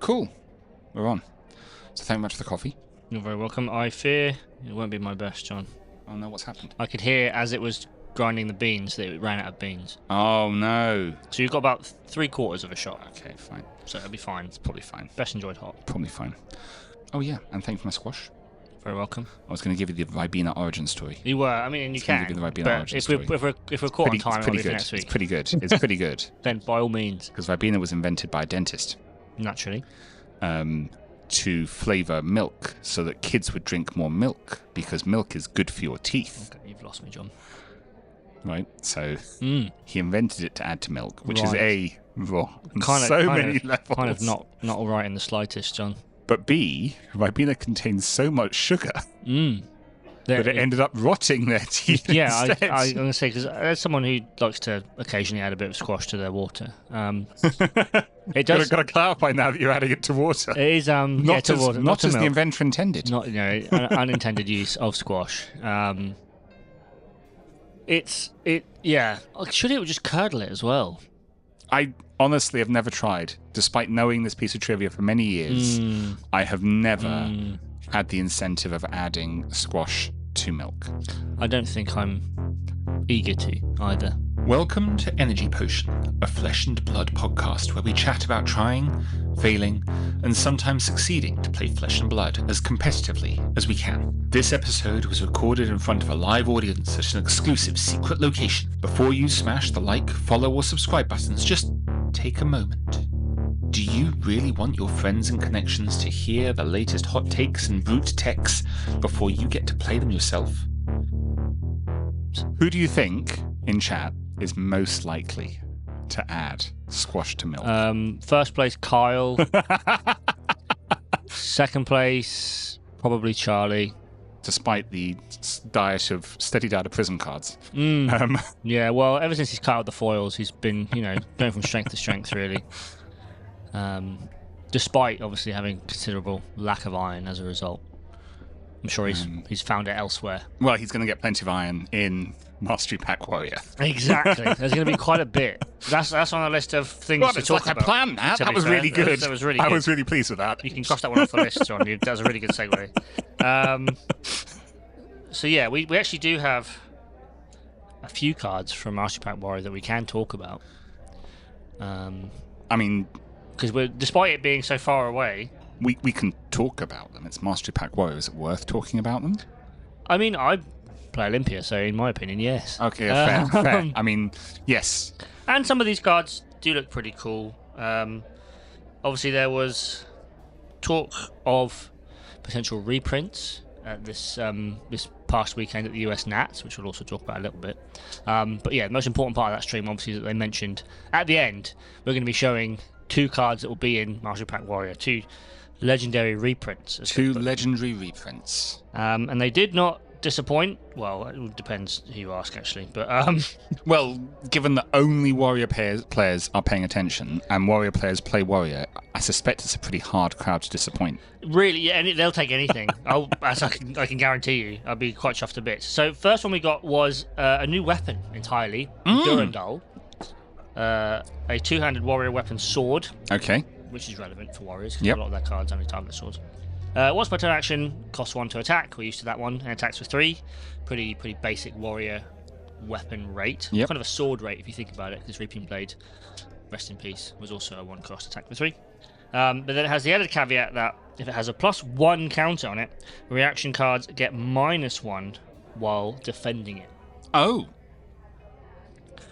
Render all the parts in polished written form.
Cool. We're on. So thank you much for the coffee. You're very welcome. I fear it won't be my best, John. Oh no, what's happened? I could hear as it was grinding the beans that it ran out of beans. Oh no. So you've got about 3/4 of a shot. Okay, fine. So it'll be fine. It's probably fine. Best enjoyed hot. Probably fine. Oh yeah, and thank you for my squash. Very welcome. I was going to give you the Ribena origin story. You were. I mean, and you can. Give you the Ribena but origin if story. we're caught on time, it's pretty good. next week. It's pretty good. It's pretty good. Then by all means. Because Ribena was invented by a dentist. Naturally. To flavour milk so that kids would drink more milk because milk is good for your teeth. Okay, you've lost me, John. Right, so he invented it to add to milk, which is many levels. Kind of not all right in the slightest, John. But B, Ribena contains so much sugar that it ended up rotting their teeth. Yeah, I'm instead. going to say, because as someone who likes to occasionally add a bit of squash to their water, it does. Got to clarify now that you're adding it to water. It is Not to as, water, not to as the milk. inventor intended. Not unintended use of squash. Yeah. Should it just curdle it as well? I honestly have never tried. Despite knowing this piece of trivia for many years, I have never had the incentive of adding squash to milk. I don't think I'm eager to either. Welcome to Energy Potion, a flesh and blood podcast where we chat about trying, failing, and sometimes succeeding to play flesh and blood as competitively as we can. This episode was recorded in front of a live audience at an exclusive secret location. Before you smash the like, follow, or subscribe buttons, just take a moment. Do you really want your friends and connections to hear the latest hot takes and brute techs before you get to play them yourself? Who do you think, in chat, is most likely to add squash to milk? First place, Kyle. Second place, probably Charlie. Despite the steady diet of prism cards. Yeah, well, ever since he's cut out the foils, he's been, going from strength to strength, really. Despite, obviously, having considerable lack of iron as a result. I'm sure he's found it elsewhere. Well, he's going to get plenty of iron in Mastery Pack Warrior. Exactly. There's going to be quite a bit. That's on the list of things to talk about. It's like a plan, that. That was fair. really good. That was really good. I was really pleased with that. You can cross that one off the list, John. That was a really good segue. So yeah, we actually do have a few cards from Mastery Pack Warrior that we can talk about. I mean, because despite it being so far away, we can talk about them. It's Mastery Pack Warrior. Is it worth talking about them? I mean, I play Olympia, so in my opinion, yes. Okay, fair. I mean, yes. And some of these cards do look pretty cool. Obviously, there was talk of potential reprints at this past weekend at the US Nats, which we'll also talk about a little bit. But yeah, the most important part of that stream, obviously, that they mentioned at the end, we're going to be showing 2 cards that will be in Mastery Pack Warrior, 2 legendary reprints. 2 legendary reprints. And they did not disappoint. Well, it depends who you ask, actually. But well, given that only Warrior players are paying attention and Warrior players play Warrior, I suspect it's a pretty hard crowd to disappoint. Really, yeah, and they'll take anything. As I can guarantee you, I'll be quite chuffed to bits. So first one we got was a new weapon entirely, Durandal, a 2-handed warrior weapon sword. Okay. Which is relevant for warriors, because a lot of their cards only target swords. Once per turn action, costs 1 to attack. We're used to that one, and attacks for 3. Pretty basic warrior weapon rate. Yep. Kind of a sword rate if you think about it, because Reaping Blade, rest in peace, was also a 1-cost attack for 3. But then it has the added caveat that if it has a +1 counter on it, reaction cards get -1 while defending it. Oh.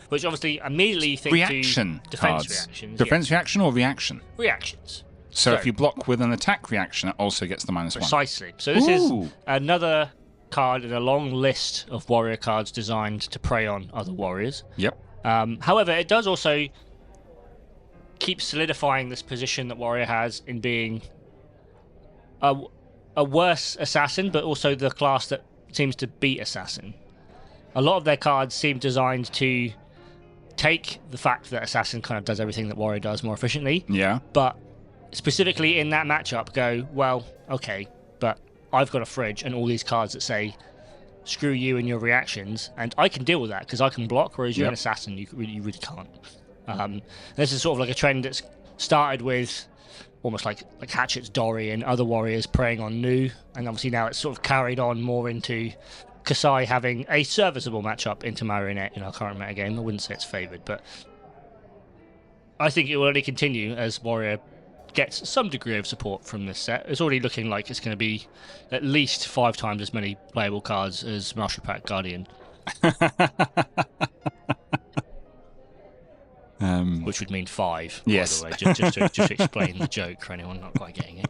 Which obviously immediately you think reaction to defense cards. reactions. Defense reaction or reaction? Reactions. So if you block with an attack reaction, it also gets the -1. Precisely. So this is another card in a long list of warrior cards designed to prey on other warriors. Yep. However, it does also keep solidifying this position that warrior has in being a worse assassin, but also the class that seems to beat assassin. A lot of their cards seem designed to take the fact that assassin kind of does everything that warrior does more efficiently. Yeah. But specifically in that matchup go, well, okay, but I've got a fridge and all these cards that say screw you and your reactions, and I can deal with that because I can block, whereas you're an assassin, you really can't. This is sort of like a trend that's started with almost like Hatchet's Dory and other warriors preying on Nu, and obviously now it's sort of carried on more into Kasai having a serviceable matchup into Marionette in our current metagame. I wouldn't say it's favoured, but I think it will only continue as Warrior gets some degree of support from this set. It's already looking like it's going to be at least 5 times as many playable cards as Mastery Pack Guardian. Which would mean 5, yes. by the way, just to explain the joke for anyone not quite getting it.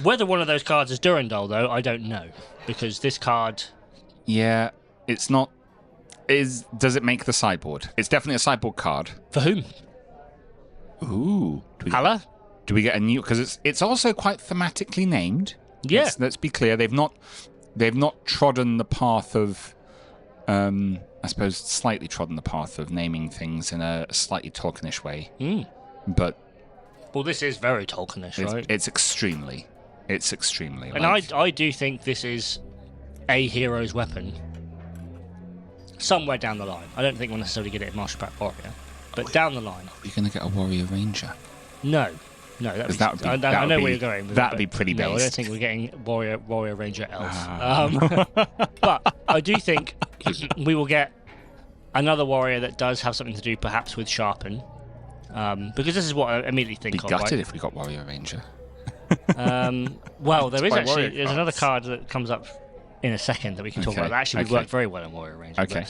Whether one of those cards is Durandal, though, I don't know, because this card... Yeah, it's not... Does it make the sideboard? It's definitely a sideboard card. For whom? Ooh. Hala? Do we get a new... Because it's also quite thematically named. Yeah. Let's be clear. They've not trodden the path of... I suppose slightly trodden the path of naming things in a slightly Tolkienish way. But... Well, this is very Tolkienish, right? It's extremely. And I do think this is a hero's weapon somewhere down the line. I don't think we'll necessarily get it in Master Pack Warrior, but down the line. Are you going to get a Warrior Ranger? No, I know where you're going with that'd be pretty based. No, I don't think we're getting Warrior Ranger Elf. But I do think we will get another warrior that does have something to do perhaps with Sharpen. Because this is what I immediately think of. Be gutted right? if we got Warrior Ranger. Well, there's another card that comes up in a second that we can talk about. That actually would work very well in Warrior Ranger. Okay.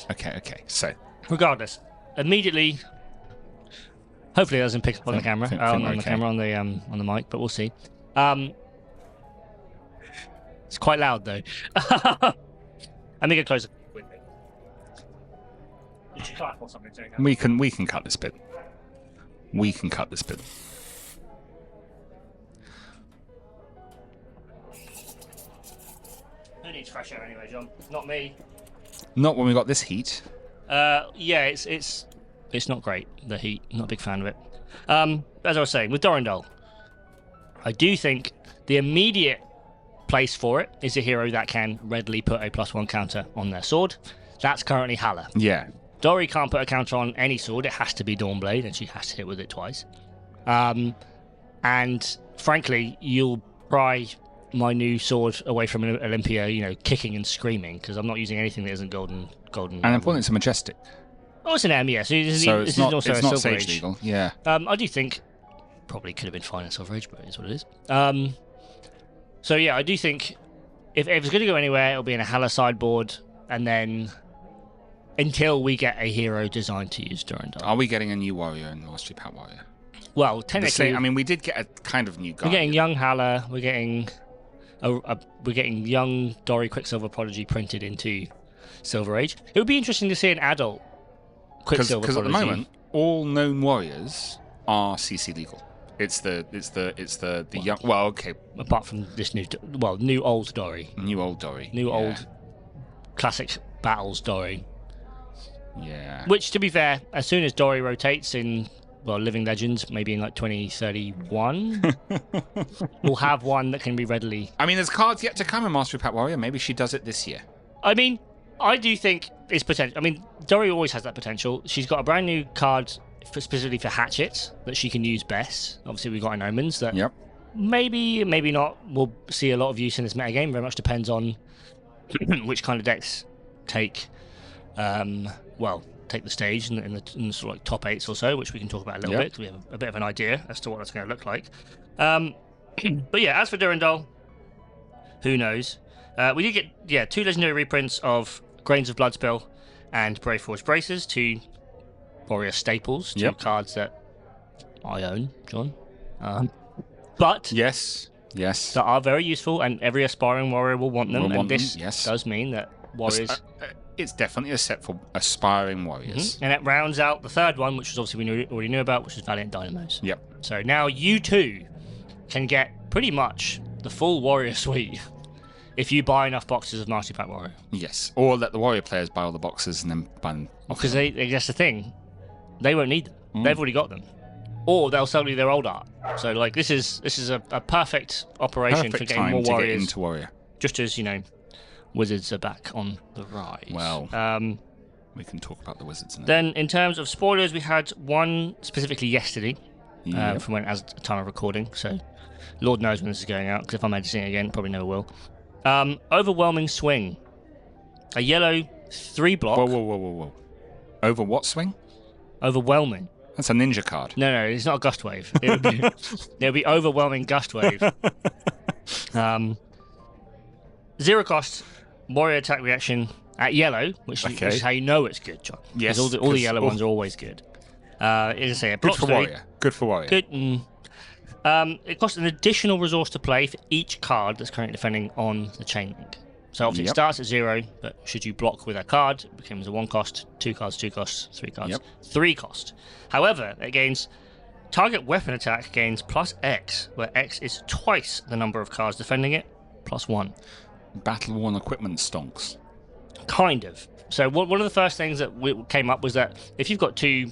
So, regardless, immediately, hopefully it doesn't pick up on the camera, on the mic, but we'll see. It's quite loud though. Let me get closer. You should clap or something. We can cut this bit. We can cut this bit. Who needs fresh air anyway, John? Not me. Not when we got this heat. Yeah, it's not great, the heat. Not a big fan of it. As I was saying, with Durandal, I do think the immediate place for it is a hero that can readily put a +1 counter on their sword. That's currently Hala. Yeah. Dory can't put a counter on any sword. It has to be Dawnblade, and she has to hit with it twice. And frankly, you'll pry my new sword away from an Olympia, kicking and screaming, because I'm not using anything that isn't golden. And important, it's a Majestic. Oh, it's an M, yeah. So this is also a Silver Sage Age. Legal, yeah. I do think probably could have been fine in Silver Age, but it is what it is. So yeah, I do think if it's going to go anywhere, it'll be in a Hala sideboard, and then until we get a hero designed to use Durandal. Are we getting a new warrior in Mastery Pack Warrior? Well, technically, we did get a kind of new guy. We're getting young Hala. We're getting young Dory Quicksilver Prodigy printed into Silver Age. It would be interesting to see an adult Quicksilver Prodigy. Because at the moment, all known warriors are CC legal. It's the young. Well, okay. Apart from this new old Dory. New old Dory. Old classic battles Dory. Yeah. Which, to be fair, as soon as Dory rotates in, Living Legends, maybe in like 2031, we'll have one that can be readily... I mean, there's cards yet to come in Mastery Pack Warrior. Maybe she does it this year. I mean, I do think it's potential. I mean, Dory always has that potential. She's got a brand new card specifically for Hatchets that she can use best. Obviously, we've got an Omens that maybe not. We'll see a lot of use in this metagame. Very much depends on which kind of decks take the stage in the sort of like top 8s or so, which we can talk about a little bit, because we have a bit of an idea as to what that's going to look like. But yeah, as for Durandal, who knows? We did get 2 legendary reprints of Grains of Bloodspill and Brave Forge Braces, 2 warrior staples, 2 cards that I own, John. But yes, that are very useful, and every aspiring warrior will want them. This does mean that warriors. It's definitely a set for aspiring warriors. And it rounds out the third one, which was obviously we already knew about, which is Valiant Dynamos. Yep. So now you too can get pretty much the full warrior suite if you buy enough boxes of Mastery Pack Warrior. Yes. Or let the warrior players buy all the boxes and then buy them. Because that's the thing. They won't need them. They've already got them. Or they'll sell you their old art. So like this is a perfect operation for getting more warriors. Get into warrior. Just as, Wizards are back on the rise. Well, we can talk about the Wizards now. Then, in terms of spoilers, we had one specifically yesterday from when as a time of recording. So, Lord knows when this is going out. Because if I'm editing it again, probably never will. Overwhelming Swing, a yellow 3-block. Whoa. Over what swing? Overwhelming. That's a ninja card. No, it's not a Gust Wave. It would be Overwhelming Gust Wave. 0 cost, warrior attack reaction at yellow, which is how you know it's good, John. Yes. Because all the yellow ones are always good. Good for warrior. Good for warrior. Good. It costs an additional resource to play for each card that's currently defending on the chain link. So obviously it starts at 0, but should you block with a card, it becomes a 1 cost, 2 cards, 2 costs, 3 cards, 3 cost. However, it gains target weapon attack gains plus X, where X is twice the number of cards defending it, plus 1. Battle-worn equipment stonks. Kind of. So one of the first things that came up was that if you've got 2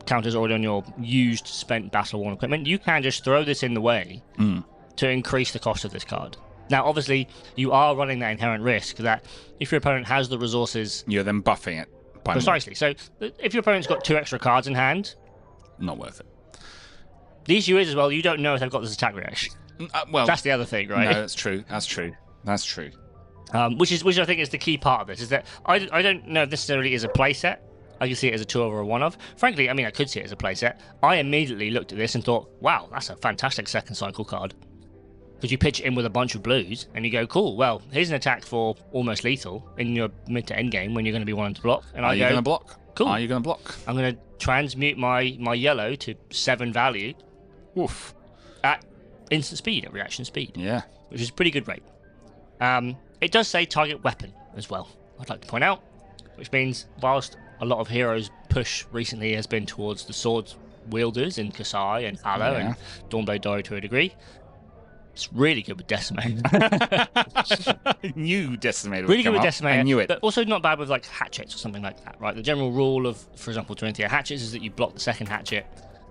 counters already on your used, spent battle-worn equipment, you can just throw this in the way to increase the cost of this card. Now, obviously, you are running that inherent risk that if your opponent has the resources... You're then buffing it. Precisely. So, if your opponent's got 2 extra cards in hand... Not worth it. The issue is, as well, you don't know if they've got this attack reaction. Well, that's the other thing, right? No, that's true. Which I think is the key part of this, is that I don't know if necessarily is a playset. I can see it as a 2 or a 1 of. Frankly, I mean, I could see it as a playset. I immediately looked at this and thought, wow, that's a fantastic second cycle card. Because you pitch it in with a bunch of blues, and you go, cool, well, here's an attack for almost lethal in your mid to end game when you're going to be wanting to block. And Are you going to block? Cool. Are you going to block? I'm going to transmute my yellow to 7 value. Woof. At instant speed, at reaction speed. Yeah. Which is a pretty good rate. It does say target weapon as well, I'd like to point out. Which means, whilst a lot of heroes' push recently has been towards the sword wielders in Kasai and Hala and Dawnblade Diary to a degree, it's really good with Decimate. I knew Decimate would come up. Decimate. I knew it. But also not bad with like hatchets or something like that, right? The general rule of, for example, Dorinthia hatchets is that you block the second hatchet,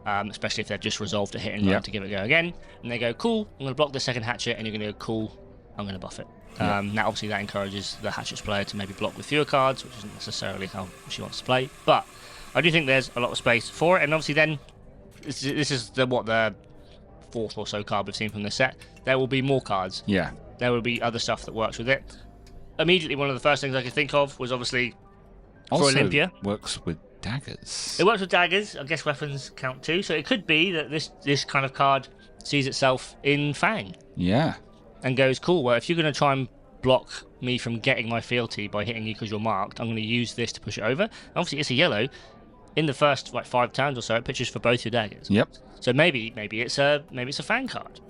especially if they're just resolved to hit and run to give it a go again. And they go, cool, I'm going to block the second hatchet, and you're going to go, cool, I'm going to buff it. Now, obviously, that encourages the hatchets player to maybe block with fewer cards, which isn't necessarily how she wants to play. But I do think there's a lot of space for it, and obviously then, this is the 4th or so card we've seen from this set. There will be more cards. Yeah. There will be other stuff that works with it. Immediately, one of the first things I could think of was obviously for Olympia. Works with daggers. It works with daggers. I guess weapons count too. So it could be that this kind of card sees itself in Fang. Yeah. And goes, cool, well, if you're going to try and block me from getting my fealty by hitting you because you're marked, I'm going to use this to push it over. Obviously, it's a yellow. In the first 5 turns or so, it pitches for both your daggers. Yep. So maybe it's a Fang card.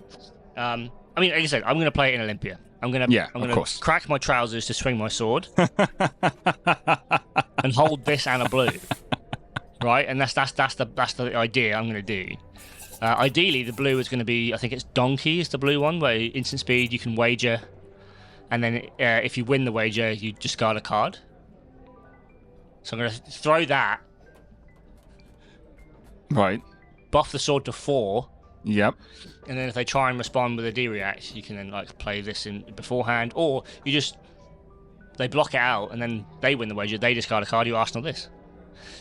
I mean, like I said, I'm going to play it in Olympia. I'm going to crack my trousers to swing my sword and hold this and a blue, right? And that's the idea I'm going to do. Ideally, the blue is going to be, I think it's Donkey is the blue one, where instant speed you can wager, and then if you win the wager, you discard a card. So I'm going to throw that. Right. Buff the sword to 4. Yep. And then if they try and respond with a D-react, you can then play this in beforehand, or they block it out and then they win the wager, they discard a card, you Arsenal this.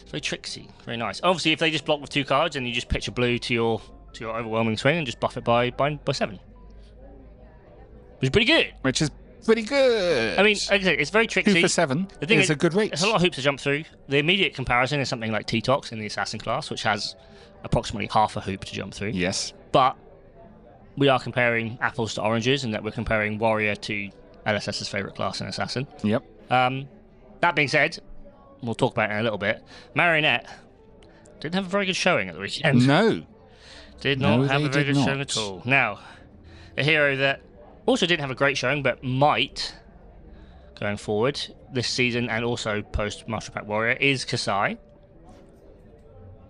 It's very tricksy, very nice. Obviously, if they just block with 2 cards and you just pitch a blue to your overwhelming swing and just buff it by 7. Which is pretty good. Which is pretty good. I mean, like I say, it's very tricksy. 2 for 7 the thing is a good rate. There's a lot of hoops to jump through. The immediate comparison is something like T-Tox in the Assassin class, which has approximately half a hoop to jump through. Yes. But we are comparing apples to oranges, in that we're comparing Warrior to LSS's favourite class in Assassin. Yep. That being said, we'll talk about it in a little bit. Marionette didn't have a very good showing at the weekend. No. Did not have a very good showing at all. Now, a hero that also didn't have a great showing, but might, going forward, this season and also post-Master Pack Warrior, is Kasai.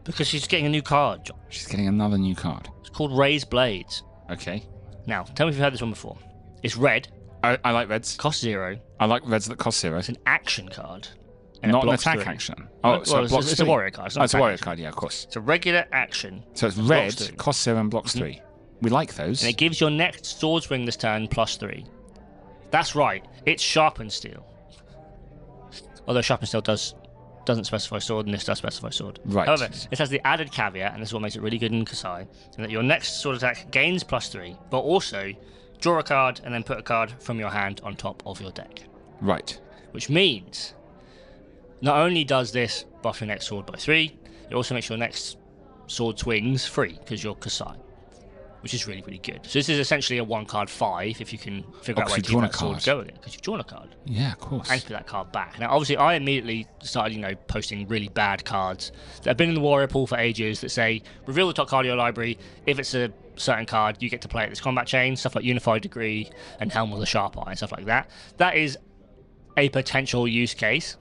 Because she's getting a new card, John. She's getting another new card. It's called Raised Blades. Okay. Now, tell me if you've heard this one before. It's red. I like reds. Cost 0. I like reds that cost 0. It's an action card. And not an attack 3. action. Oh, so well, it's a warrior card. It's a warrior card, yeah, of course. It's a regular action. So it's red, cost 0 and blocks 3. We like those. And it gives your next sword swing this turn +3. That's right. It's Sharpened Steel. Although Sharpened Steel does doesn't specify sword, and this does specify sword. Right. However, this has the added caveat, and this is what makes it really good in Kasai, and that your next sword attack gains +3, but also draw a card and then put a card from your hand on top of your deck. Right. Which means, not only does this buff your next sword by 3, it also makes your next sword swings free, because you're Kasai. Which is really, really good. So this is essentially a 1-card 5 if you can figure out where to keep that sword going, because you've drawn a card. Yeah, of course. And put that card back. Now, obviously, I immediately started, posting really bad cards that have been in the warrior pool for ages that say, reveal the top card of your library. If it's a certain card, you get to play it this combat chain, stuff like Unified Degree and Helm with a Sharp Eye and stuff like that. That is a potential use case.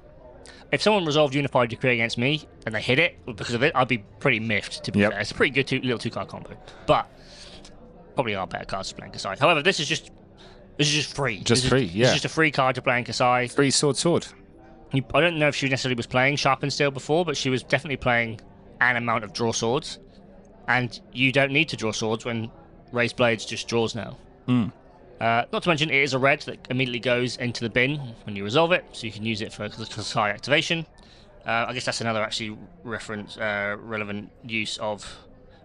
If someone resolved Unified Decree against me and they hit it because of it, I'd be pretty miffed, to be fair. It's a pretty good little 2-card combo. But probably are better cards to play in Kasai. However, this is just free. Just free, yeah. It's just a free card to play in Kasai. Free sword. I don't know if she necessarily was playing Sharpened Steel before, but she was definitely playing an amount of draw swords. And you don't need to draw swords when Raised Blades just draws now. Not to mention, it is a red that immediately goes into the bin when you resolve it, so you can use it for the Kasai activation. I guess that's another actually relevant use of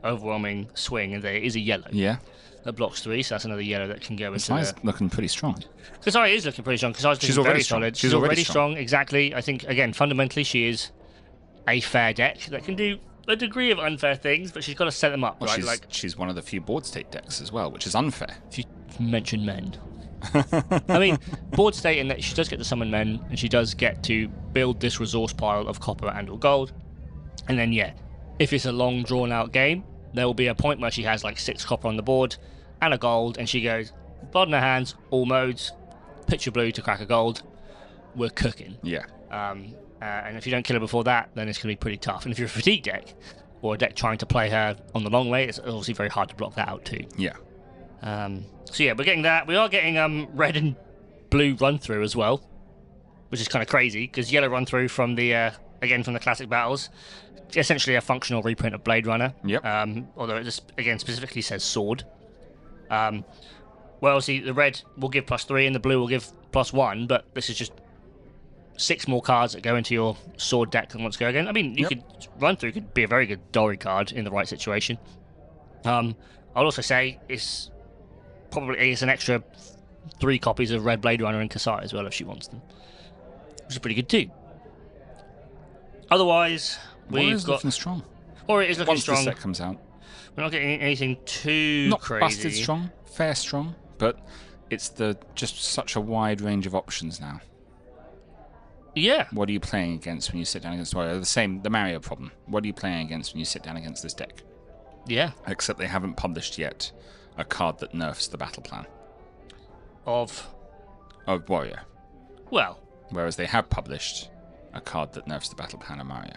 Overwhelming Swing, and there is a yellow. Yeah. That blocks 3, so that's another yellow that can go into Kasai's looking pretty strong. Kasai is looking pretty strong. Kasai's looking very solid. She's already strong. Exactly. I think, again, fundamentally, she is a fair deck that can do a degree of unfair things, but she's got to set them up, well, right? She's one of the few board state decks as well, which is unfair. If you mention men. I mean, board state in that she does get to summon men, and she does get to build this resource pile of copper and or gold. And then, if it's a long, drawn-out game, there will be a point where she has like 6 copper on the board and a gold, and she goes, blood in her hands, all modes, picture blue to crack a gold, we're cooking. Yeah. And if you don't kill her before that, then it's going to be pretty tough. And if you're a fatigue deck, or a deck trying to play her on the long way, it's obviously very hard to block that out too. Yeah. So we're getting that. We are getting red and blue run through as well, which is kind of crazy, because yellow run through from the, again, from the classic battles. Essentially a functional reprint of Blade Runner. Yep. Although it just, again, specifically says sword. Well, see, the red will give +3 and the blue will give +1, but this is just 6 more cards that go into your sword deck than wants to go again. I mean, you could run through could be a very good Dory card in the right situation. I'll also say it's an extra 3 copies of Red Blade Runner and Kasai as well if she wants them, which is pretty good too. Otherwise, we've got looking strong. Or it is looking strong. Once the set comes out, we're not getting anything too not crazy. Busted strong, fair strong, but it's just such a wide range of options now. Yeah. What are you playing against when you sit down against Warrior? The Mario problem. What are you playing against when you sit down against this deck? Yeah. Except they haven't published yet a card that nerfs the battle plan. Of Warrior. Well. Whereas they have published a card that nerfs the battle plan of Mario.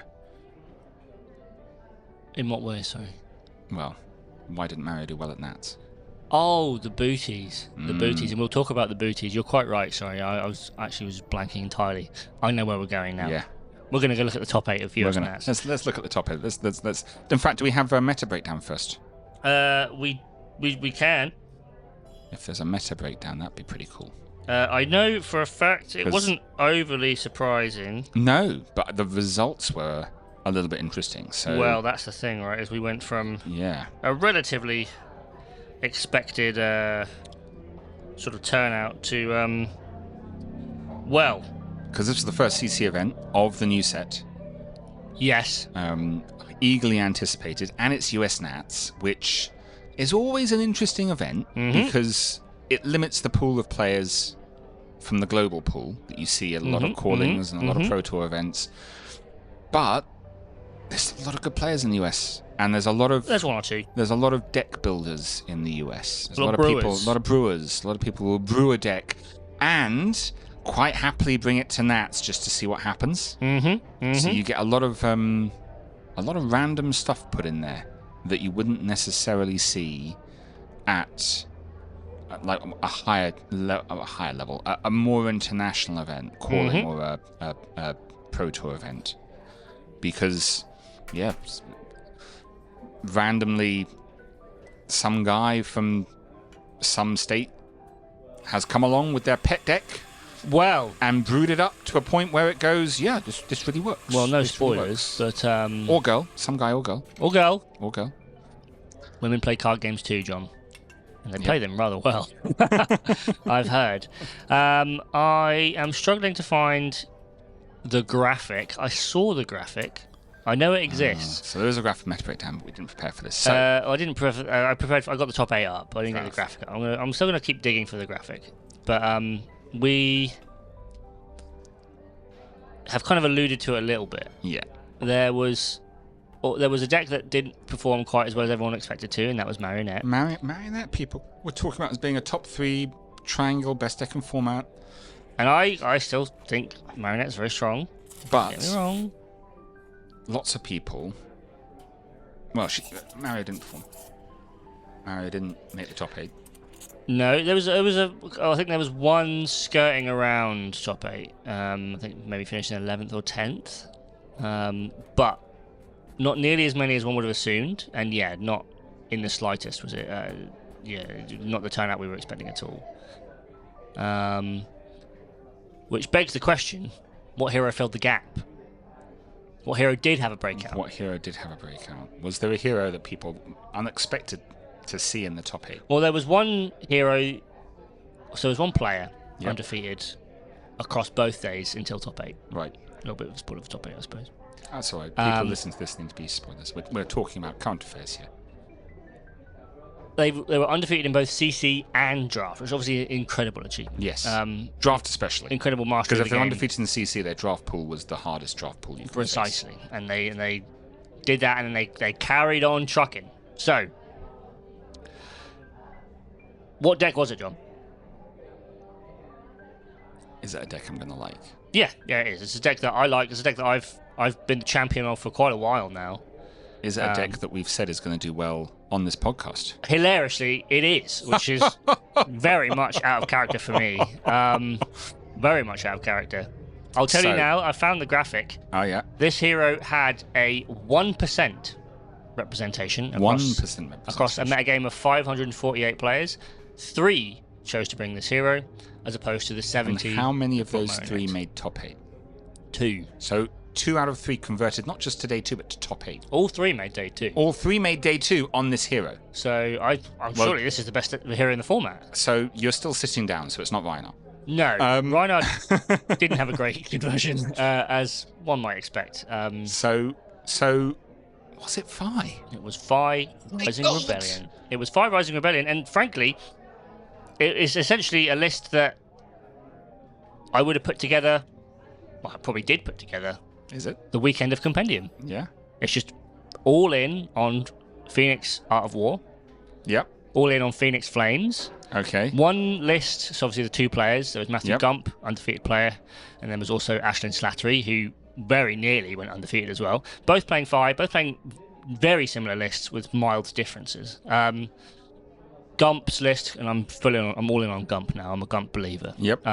In what way, sorry? Well, why didn't Mario do well at Nats? Oh, the booties. The booties. And we'll talk about the booties. You're quite right, sorry. I was blanking entirely. I know where we're going now. Yeah. We're going to go look at the top 8 of US Nats. Let's look at the top 8. Let's. In fact, do we have a meta breakdown first? We can. If there's a meta breakdown, that'd be pretty cool. I know for a fact it wasn't overly surprising. No, but the results were a little bit interesting. So. Well, that's the thing, right? As we went from a relatively expected sort of turnout to because this was the first CC event of the new set. Yes. Eagerly anticipated, and it's US Nats, which is always an interesting event because it limits the pool of players from the global pool that you see a lot of callings and a lot of Pro Tour events. But there's a lot of good players in the US, and there's one or two. There's a lot of deck builders in the US. There's a lot of people, a lot of brewers, a lot of people who will brew a deck and quite happily bring it to Nats just to see what happens. So you get a lot of random stuff put in there that you wouldn't necessarily see at like a higher level, a more international event, calling or a Pro Tour event, because randomly some guy from some state has come along with their pet deck Well, and brewed it up to a point where it goes, yeah, this really works. well, no This really spoilers, works. but Or girl, some guy or girl. or girl. Or girl. Women play card games too, John. And they play them rather well. I've heard. I am struggling to find the graphic. I saw the graphic. I know it exists. So there is a graphic meta breakdown, but we didn't prepare for this. So I didn't prepare. I prepared. I got the top 8 up, but I didn't get the graphic. I'm still gonna keep digging for the graphic. But we have kind of alluded to it a little bit. yeah. There was a deck that didn't perform quite as well as everyone expected to, and that was Marionette. Marionette people. We're talking about as being a top 3 triangle best deck in format. And I still think Marionette's very strong. But Don't get me wrong. lots of people. Well, Mario didn't perform. Mario didn't make the top 8. No, I think there was one skirting around top 8. I think maybe finishing 11th or 10th. But not nearly as many as one would have assumed. And yeah, not in the slightest was it. Not the turnout we were expecting at all. Which begs the question, what hero filled the gap? What hero did have a breakout? What hero did have a breakout? Was there a hero that people unexpected to see in the top 8? Well, there was one hero, so there was one player Yep. undefeated across both days until top 8. Right. A little bit of a spoiler for top 8, I suppose. That's all right. People listen to this need to be spoilers. We're talking about current affairs here. They were undefeated in both CC and draft, which is obviously an incredible achievement. Yes. Draft especially. Incredible mastery Because of if the they're game. undefeated in the CC, their draft pool was the hardest draft pool you could face. Precisely. And they did that, and they carried on trucking. So, what deck was it, John? Is that a deck I'm going to like? Yeah, it is. It's a deck that I like. It's a deck that I've been the champion of for quite a while now. Is it a deck that we've said is going to do well on this podcast? Hilariously, it is, which is very much out of character for me. Very much out of character. I'll tell you now, I found the graphic. Oh, yeah. This hero had a 1% representation across a metagame of 548 players. 3 chose to bring this hero, as opposed to the 70. And how many of those 3 made top 8? 2. So 2 out of 3 converted, not just to day 2, but to top 8. All 3 made day 2. All 3 made day 2 on this hero. So surely this is the best hero in the format. So you're still sitting down, so it's not Reinhardt. No, Reinhardt didn't have a great conversion, as one might expect. So was it Phi? It was Phi Rising Rebellion. It was Phi Rising Rebellion, and frankly, it is essentially a list that I would have put together. Well, I probably did put together. Is it? The weekend of Compendium. Yeah. It's just all in on Phoenix Art of War. Yep. All in on Phoenix Flames. Okay. One list, so obviously the 2 players. There was Matthew Yep. Gump, undefeated player, and then was also Ashlyn Slattery, who very nearly went undefeated as well. Both playing Phi, both playing very similar lists with mild differences. Gump's list, and I'm all in on Gump now. I'm a Gump believer. Yep.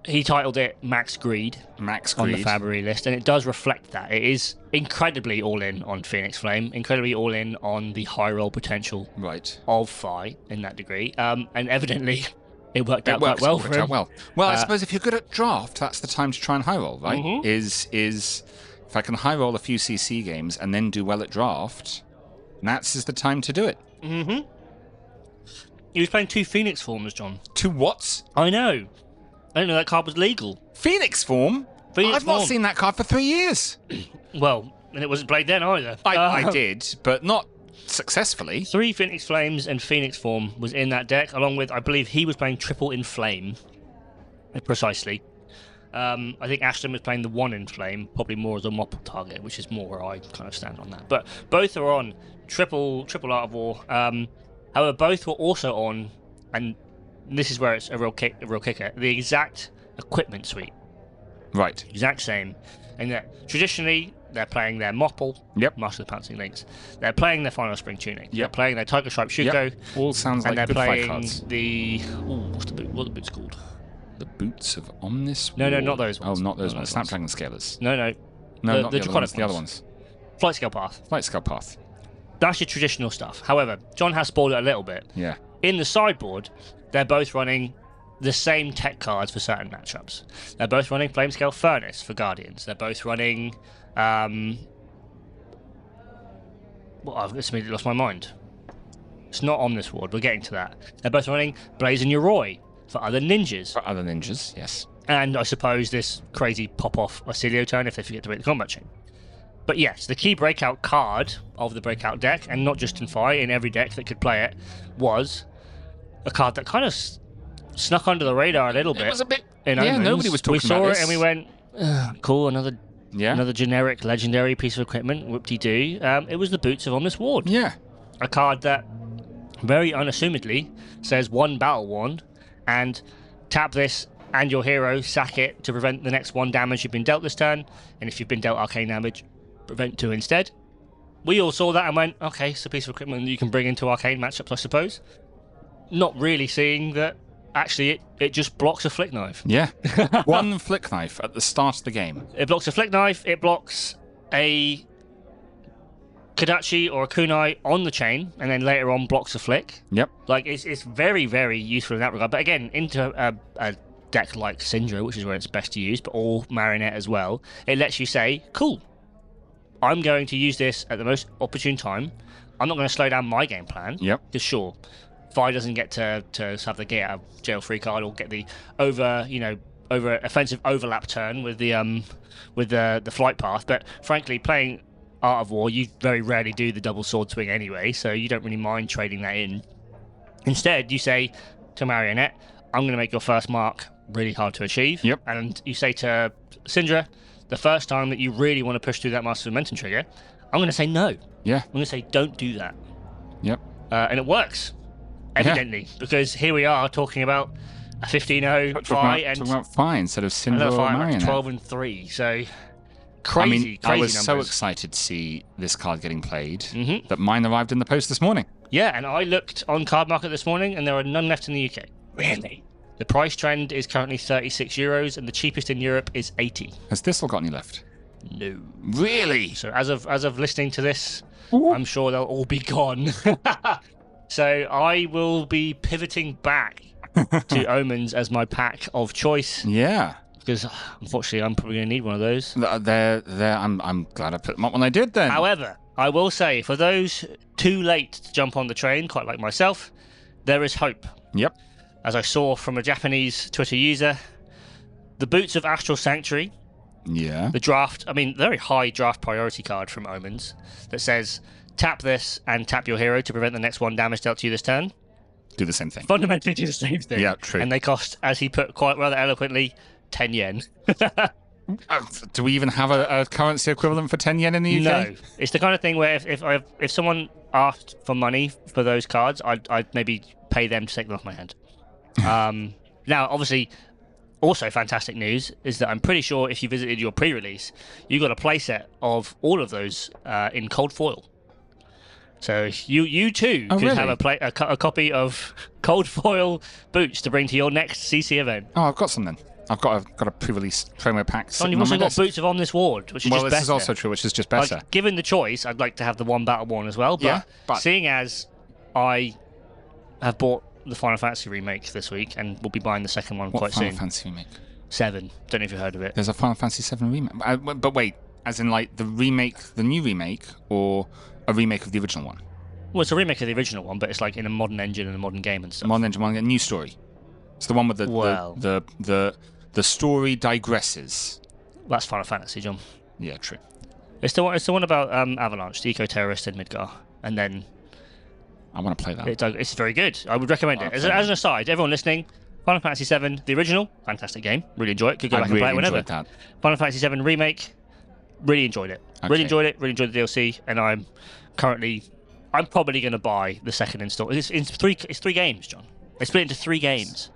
He titled it Max Greed on the Fabry list, and it does reflect that. It is incredibly all in on Phoenix Flame, incredibly all in on the high roll potential of Phi in that degree, and evidently it worked out quite well for him. Well, I suppose if you're good at draft, that's the time to try and high roll, right? Mm-hmm. Is if I can high roll a few CC games and then do well at draft, that's the time to do it. Mm-hmm. He was playing 2 Phoenix forms, John. 2 what? I know. I didn't know that card was legal. Phoenix form? I've not seen that card for 3 years. Well, and it wasn't played then either. I did, but not successfully. 3 Phoenix Flames and Phoenix form was in that deck, along with, I believe he was playing triple in Flame. Precisely. I think Ashton was playing the 1 in Flame, probably more as a mop target, which is more where I kind of stand on that. But both are on triple Art of War. However, both were also on, and this is where it's a real kicker, the exact equipment suite. Right. Exact same. And that traditionally, they're playing their Mopple, Master of the Pouncing Links. They're playing their Final Spring Tunic. They're playing their Tiger Stripe Shuko. All sounds like good fight cards. And they're playing the... what's the boot? What are the boots called? The Boots of Omnis? No, not those ones. Oh, not those ones. Snapdragon Scalers. No. Not the other ones. Flight Scale Path. Flight Scale Path. That's your traditional stuff. However, John has spoiled it a little bit. Yeah. In the sideboard, they're both running the same tech cards for certain matchups. They're both running Flamescale Furnace for Guardians. They're both running... I've just immediately lost my mind. It's not on this ward, we're getting to that. They're both running Blazing Yoroi for other ninjas. For other ninjas, yes. And I suppose this crazy pop-off Auxilio turn if they forget to break the combat chain. But yes, the key breakout card of the breakout deck, and not just in Fi, in every deck that could play it, was a card that kind of snuck under the radar a little bit. It was a bit... In yeah, Omens. nobody was talking about this. We saw it and we went, cool, another generic legendary piece of equipment, whoop-de-doo. It was the Boots of Omnis Ward. Yeah. A card that very unassumedly says 1 Battle Wand and tap this and your hero, sack it to prevent the next 1 damage you've been dealt this turn, and if you've been dealt arcane damage, prevent 2 instead. We all saw that and went, okay, it's a piece of equipment that you can bring into arcane matchups, I suppose. Not really seeing that actually it just blocks a flick knife. Yeah. 1 flick knife at the start of the game. It blocks a flick knife, it blocks a Kodachi or a kunai on the chain, and then later on blocks a flick. Yep. Like, it's very, very useful in that regard. But again, into a deck like Syndra, which is where it's best to use, but all Marionette as well, it lets you say, cool, I'm going to use this at the most opportune time. I'm not going to slow down my game plan. Yep. Because sure, Fi doesn't get to have the get out of jail free card or get the over offensive overlap turn with the flight path. But frankly, playing Art of War, you very rarely do the double sword swing anyway, so you don't really mind trading that in. Instead, you say to Marionette, I'm going to make your first mark really hard to achieve. Yep. And you say to Syndra, the first time that you really want to push through that Master of Momentum trigger, I'm going to say no. Yeah. I'm going to say don't do that. Yep. And it works, evidently, because here we are talking about a 15-0 Fi and talking about Fi instead of Syndra or Marionette. 12-3, so crazy I was numbers. so excited to see this card getting played that mine arrived in the post this morning. Yeah, and I looked on Card Market this morning and there are none left in the UK. Really? The price trend is currently €36 and the cheapest in Europe is 80. Has Thistle got any left? No. Really? So as of listening to this, Ooh. I'm sure they'll all be gone. So I will be pivoting back to Omens as my pack of choice. Yeah. Because unfortunately I'm probably going to need one of those. I'm glad I put them up when I did then. However, I will say, for those too late to jump on the train, quite like myself, there is hope. Yep. As I saw from a Japanese Twitter user, the Boots of Astral Sanctuary, Yeah. the draft, very high draft priority card from Omens that says, tap this and tap your hero to prevent the next 1 damage dealt to you this turn. Do the same thing. Fundamentally do the same thing. Yeah, true. And they cost, as he put quite rather eloquently, 10 yen. Do we even have a currency equivalent for 10 yen in the UK? No. It's the kind of thing where if someone asked for money for those cards, I'd maybe pay them to take them off my hand. Now, obviously, also fantastic news is that I'm pretty sure if you visited your pre-release, you got a playset of all of those in cold foil. So you too could really? have a copy of cold foil boots to bring to your next CC event. Oh, I've got some then. I've got a pre-release promo pack. And you've also got Boots of Omnis Ward, which is just better. Well, this is also true, which is just better. Like, given the choice, I'd like to have the 1 Battle Worn as well, but seeing as I have bought the Final Fantasy remake this week and will be buying the second one quite soon. What Final Fantasy remake? 7. Don't know if you've heard of it. There's a Final Fantasy 7 remake. But wait, as in like the new remake, or a remake of the original one? Well, it's a remake of the original one, but it's like in a modern engine and a modern game and stuff. Modern engine, a new story. It's the one with the story digresses. That's Final Fantasy, John. Yeah, true. It's the one about Avalanche, the eco-terrorist in Midgar, and then I want to play that. It's very good. I would recommend it. As an aside, everyone listening, Final Fantasy VII, the original, fantastic game. Really enjoy it. Could go back and play it whenever. That. Final Fantasy VII remake, really enjoyed it. Okay. Really enjoyed it. Really enjoyed the DLC, and I'm probably going to buy the second install. It's 3 games, John. They split into 3 games.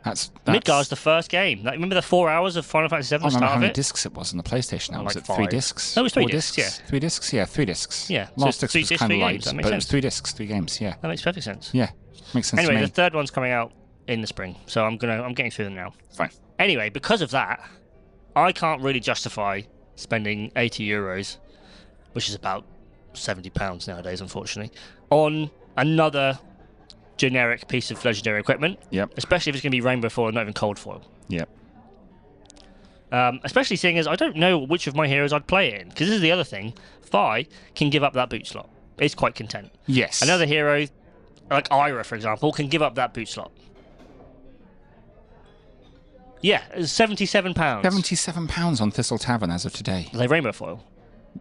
That's Midgar's the first game. Like, remember the 4 hours of Final Fantasy VII? I remember how many discs it was on the PlayStation. Like was it 5. 3 discs? No, it was 3 4 discs. Yeah, 3 discs. Yeah, 3 discs. Yeah, Last so disc was kind of light, but it was 3 discs, 3 games. Yeah, that makes perfect sense. Yeah, makes sense. Anyway, to me. the third one's coming out in the spring, so I'm getting through them now. Fine. Anyway, because of that, I can't really justify spending €80, which is about £70 nowadays, unfortunately, on another generic piece of legendary equipment. Yep. Especially if it's going to be rainbow foil, not even cold foil. Yep. Especially seeing as I don't know which of my heroes I'd play in, because this is the other thing. Fi can give up that boot slot. It's quite content. Yes. Another hero, like Ira, for example, can give up that boot slot. Yeah, £77. £77 on Thistle Tavern as of today. Are they rainbow foil?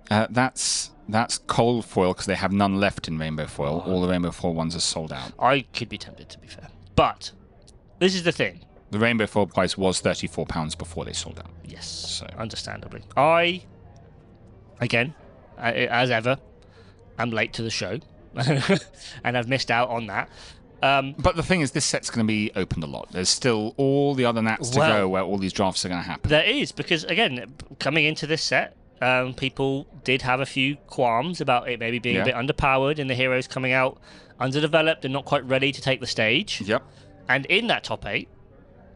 That's cold foil because they have none left in rainbow foil. All the rainbow foil ones are sold out. I could be tempted, to be fair. But this is the thing. The rainbow foil price was £34 before they sold out. Yes, So understandably. I, again, as ever, am late to the show. And I've missed out on that. But the thing is, this set's going to be opened a lot. There's still all the other nats to go where all these drafts are going to happen. There is, because, again, coming into this set, people did have a few qualms about it maybe being a bit underpowered and the heroes coming out underdeveloped and not quite ready to take the stage. Yep. And in that top 8,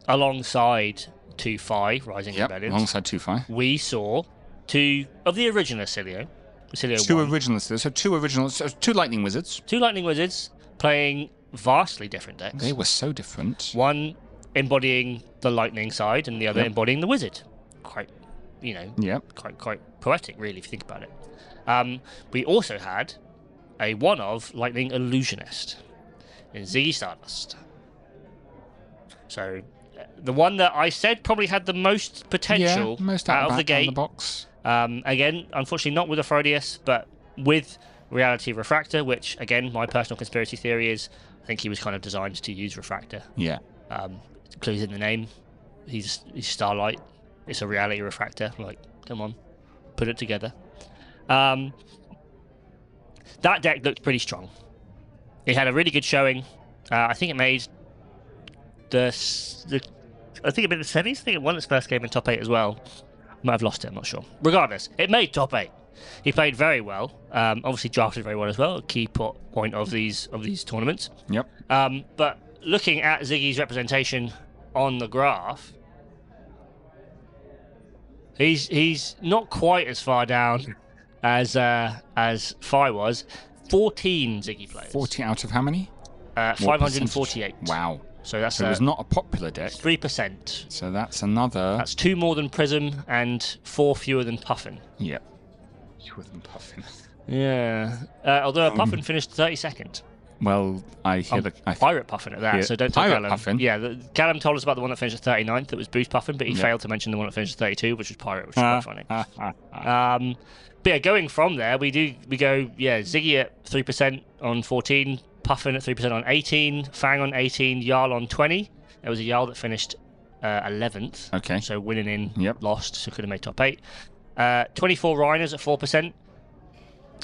alongside 2-Fi, Rising Rebellions, alongside 2-Fi, we saw 2 of the original Assilio. Two originals. So two Lightning Wizards. 2 Lightning Wizards playing vastly different decks. They were so different. One embodying the lightning side and the other embodying the wizard. Quite, quite poetic, really, if you think about it. We also had a one-of Lightning Illusionist in Ziggy Stardust. So, the one that I said probably had the most potential most out of the gate. On the box. Again, unfortunately not with Aphrodisias, but with Reality Refractor, which, again, my personal conspiracy theory is I think he was kind of designed to use Refractor. Yeah. Clues in the name. He's Starlight. It's a Reality Refractor. Like, come on. Put it together. That deck looked pretty strong. It had a really good showing. I think it made I think it made the semis. I think it won its first game in top 8 as well. Might have lost it, I'm not sure. Regardless, it made top 8. He played very well. Obviously drafted very well as well. A key point of these tournaments. Yep. But looking at Ziggy's representation on the graph, he's not quite as far down as Fi was. 14 Ziggy players. 40 out of how many? 548. Wow. So that's it was not a popular deck. 3%. So that's another. That's 2 more than Prism and 4 fewer than Puffin. Yep. Fewer than Puffin. Yeah. Although Puffin finished 32nd. Well, I hear Pirate Puffin at that, so don't tell Callum. Puffin. Yeah, Callum told us about the one that finished at 39th, that was Boost Puffin, but he failed to mention the one that finished at 32, which was Pirate, which is quite funny. But yeah, going from there, we go, Ziggy at 3% on 14, Puffin at 3% on 18, Fang on 18, Jarl on 20. There was a Jarl that finished 11th. Okay. So winning in, lost, so could have made top 8. 24 Rhinos at 4%.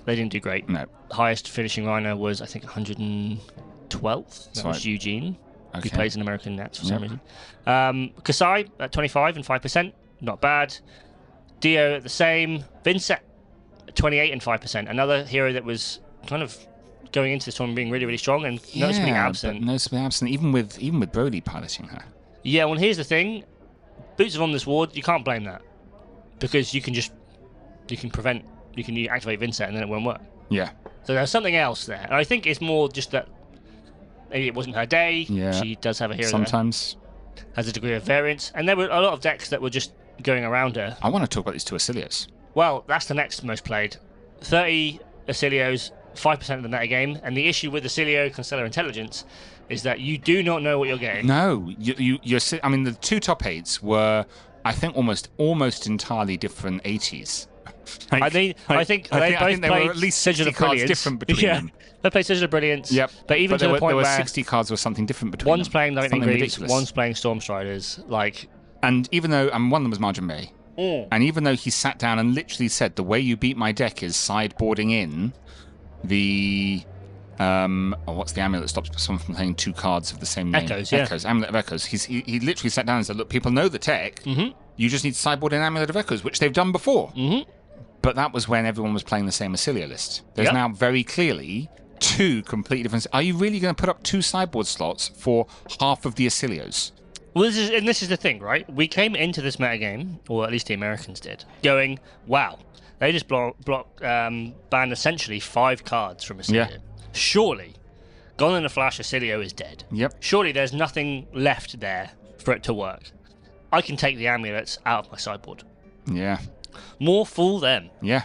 They didn't do great. No. Highest finishing Rhino was, I think, 112th. That was Eugene, who plays in American Nats for some reason. Kasai at 25 and 5%. Not bad. Dio at the same. Vincent at 28 and 5%. Another hero that was kind of going into this one being really, really strong and noticeably absent. Noticeably absent, even with Brody piloting her. Yeah, well, here's the thing. Boots of Omnis Ward, you can't blame that. Because you can activate Vincent and then it won't work. Yeah. So there's something else there. And I think it's more just that maybe it wasn't her day. Yeah. She does have a hero sometimes that has a degree of variance. And there were a lot of decks that were just going around her. I want to talk about these 2 Asilios. Well, that's the next most played. 30 Asilios, 5% of the metagame. And the issue with Asilio Constellar Intelligence is that you do not know what you're getting. No. I mean, the 2 top 8s were, I think, almost entirely different 80s. I think they both played at least Sigil 60 of cards Brilliance. different between them. They played Sigil of Brilliance. Yep. But even to the point there were where 60 cards with something different between one's them. playing Lightning Greaves, ridiculous. one's playing Stormstriders. And even though, one of them was Margin Bay, and even though he sat down and literally said, the way you beat my deck is sideboarding in the... what's the amulet that stops someone from playing 2 cards of the same name? Echoes, yeah. Amulet of Echoes. He literally sat down and said, look, people know the tech. Mm-hmm. You just need to sideboard in Amulet of Echoes, which they've done before. Mm-hmm. But that was when everyone was playing the same Asilio list. There's now very clearly 2 completely different... Are you really going to put up 2 sideboard slots for half of the Asilios? Well, this is the thing, right? We came into this metagame, or at least the Americans did, going, wow, they just banned essentially 5 cards from Asilio. Yeah. Surely, Gone in a flash, Acilio is dead. Yep. Surely there's nothing left there for it to work. I can take the amulets out of my sideboard. Yeah. More fool them. Yeah.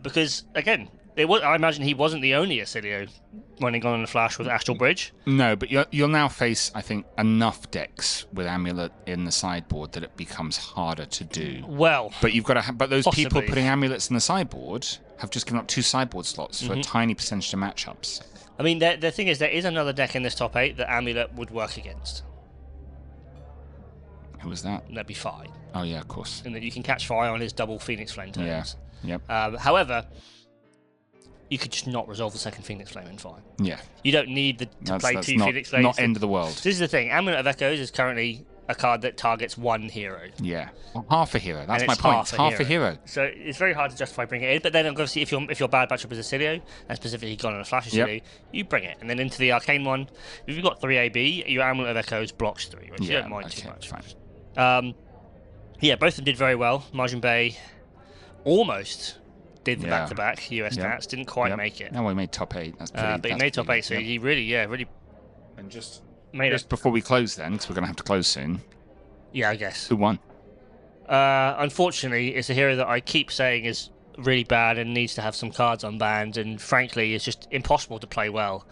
Because, again, I imagine he wasn't the only Acilio running Gone in a flash with Astral Bridge. No, but you'll now face, I think, enough decks with amulet in the sideboard that it becomes harder to do. Well, but you've got to. But those possibly. People putting amulets in the sideboard have just given up 2 sideboard slots for a tiny percentage of matchups. I mean, the thing is, there is another deck in this top 8 that amulet would work against. Who was that? That'd be Fi. Oh yeah, of course. And that you can catch Fi on his double Phoenix Flame turns. Yeah. Yep. However, you could just not resolve the second Phoenix Flame in Fi. Yeah. You don't need to play 2 Phoenix Flames. Not end of the world. This is the thing. Amulet of Echoes is currently a card that targets 1 hero. Yeah. Well, half a hero. That's And my it's point. Half a hero. So it's very hard to justify bringing it in. But then obviously, if your bad matchup is Acilio, and specifically Gone in a Flash Acilio, you bring it. And then into the Arcane one, if you've got 3 AB, your Amulet of Echoes blocks 3, which you don't mind too much. Fine. Yeah, both of them did very well. Margin Bay almost did the back-to-back US Nats, didn't quite make it. No, he made top 8. That's pretty. But he made top 8, so he really. And just made it. Before we close, then, because we're going to have to close soon. Yeah, I guess. Who won? Unfortunately, it's a hero that I keep saying is really bad and needs to have some cards unbanned, and frankly, it's just impossible to play well.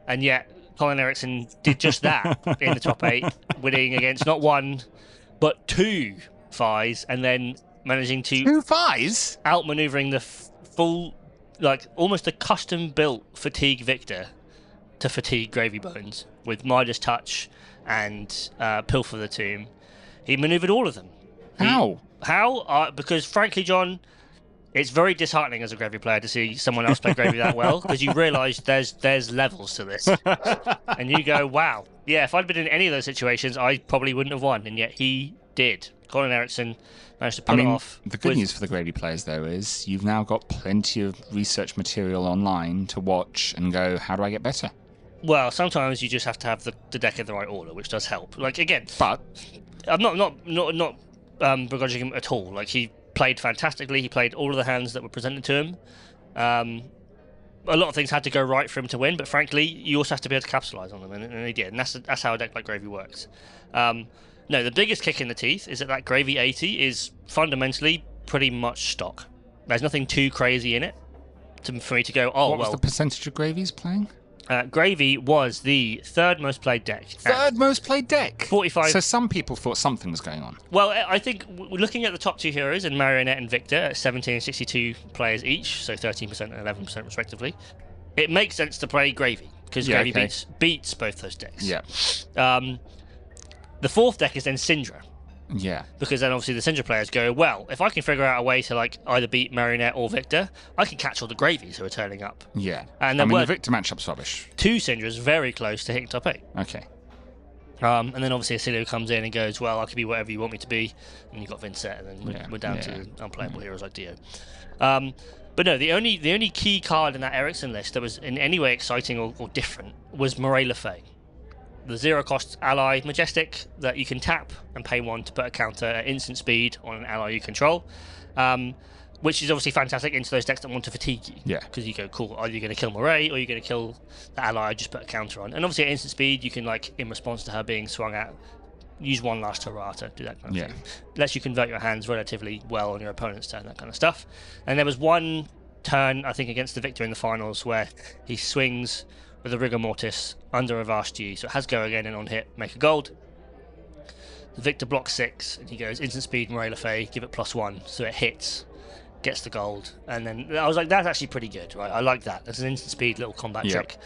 And yet, Colin Eriksson did just that in the top 8, winning against not 1, but 2 Fis, and then managing to 2 Fis outmaneuvering the full, like almost a custom-built Fatigue Victor to fatigue Gravy Bones with Midas Touch and Pilfer the Tomb. He maneuvered all of them. How? Because frankly, John, it's very disheartening as a Gravy player to see someone else play Gravy that well, because you realise there's levels to this, and you go, wow, yeah. If I'd been in any of those situations, I probably wouldn't have won, and yet he did. Colin Eriksson managed to pull it off. The good news for the Gravy players, though, is you've now got plenty of research material online to watch and go, how do I get better? Well, sometimes you just have to have the deck in the right order, which does help. Like, again, but I'm not begrudging him at all. Like, he played fantastically. He played all of the hands that were presented to him. A lot of things had to go right for him to win, but frankly, you also have to be able to capitalize on them, and he did. And that's how a deck like Gravy works. No, the biggest kick in the teeth is that Gravy 80 is fundamentally pretty much stock. There's nothing too crazy in it for me to go, what was the percentage of Gravy's playing? Gravy was the 3rd most played deck. 3rd most played deck? 45. So some people thought something was going on. Well, I think looking at the top 2 heroes, in Marionette and Victor, at 17 and 62 players each, so 13% and 11% respectively, it makes sense to play Gravy, because Gravy beats both those decks. Yeah. The 4th deck is then Syndra. Yeah. Because then obviously the Syndra players go, well, if I can figure out a way to like either beat Marionette or Victor, I can catch all the Gravies who are turning up. Yeah. And the Victor matchup's rubbish. 2 Syndras very close to hitting top 8. Okay. And then obviously Acilio comes in and goes, well, I can be whatever you want me to be. And you've got Vincent, and then we're down to unplayable heroes like Dio. But no, the only key card in that Eriksson list that was in any way exciting or different was Moray Le Fay. The 0-cost ally Majestic that you can tap and pay 1 to put a counter at instant speed on an ally you control, which is obviously fantastic into those decks that want to fatigue you. Yeah. Because you go, cool, are you going to kill Moray or are you going to kill the ally I just put a counter on? And obviously at instant speed, you can, like, in response to her being swung at, use 1 last hurrah to do that kind of thing. Lets you convert your hands relatively well on your opponent's turn, that kind of stuff. And there was one turn, I think, against the Victor in the finals where he swings with a Rigor Mortis under a Vast G, so it has go again, and on hit, make a gold. The Victor blocks 6, and he goes instant speed, Moray Le Fay, give it +1, so it hits, gets the gold. And then I was like, that's actually pretty good, right? I like that. That's an instant speed little combat trick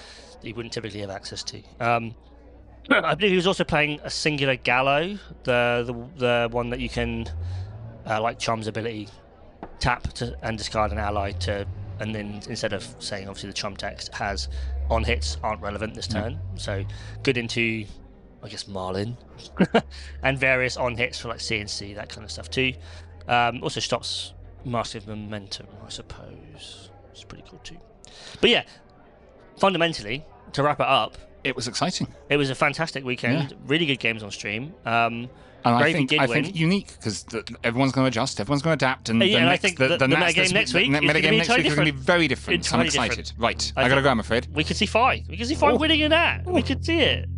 that you wouldn't typically have access to. I believe he was also playing a singular Gallo, the one that you can, like Charm's ability, tap and discard an ally to. And then instead of saying, obviously, the Chum text has on hits aren't relevant this turn. So good into, I guess, Marlin. And various on hits for like CNC, that kind of stuff too. Also stops Massive Momentum, I suppose. It's pretty cool too. But yeah, fundamentally, to wrap it up, it was exciting. It was a fantastic weekend. Really good games on stream. And Gravy I did win. think unique because everyone's going to adjust, everyone's going to adapt, and and I think the metagame next week is going to be very different. So I'm excited. Different. Right, I got to go. I'm afraid we could see Fi. We could see Fi winning in that. We could see it.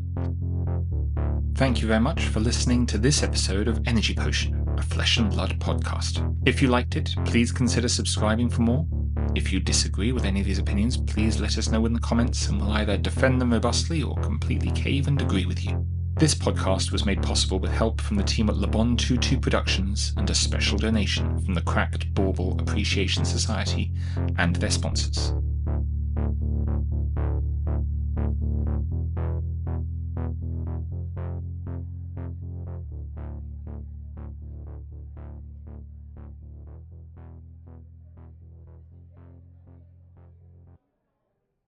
Thank you very much for listening to this episode of Energy Potion, a Flesh and Blood podcast. If you liked it, please consider subscribing for more. If you disagree with any of these opinions, please let us know in the comments and we'll either defend them robustly or completely cave and agree with you. This podcast was made possible with help from the team at Le Bon 22 Productions and a special donation from the Cracked Bauble Appreciation Society and their sponsors.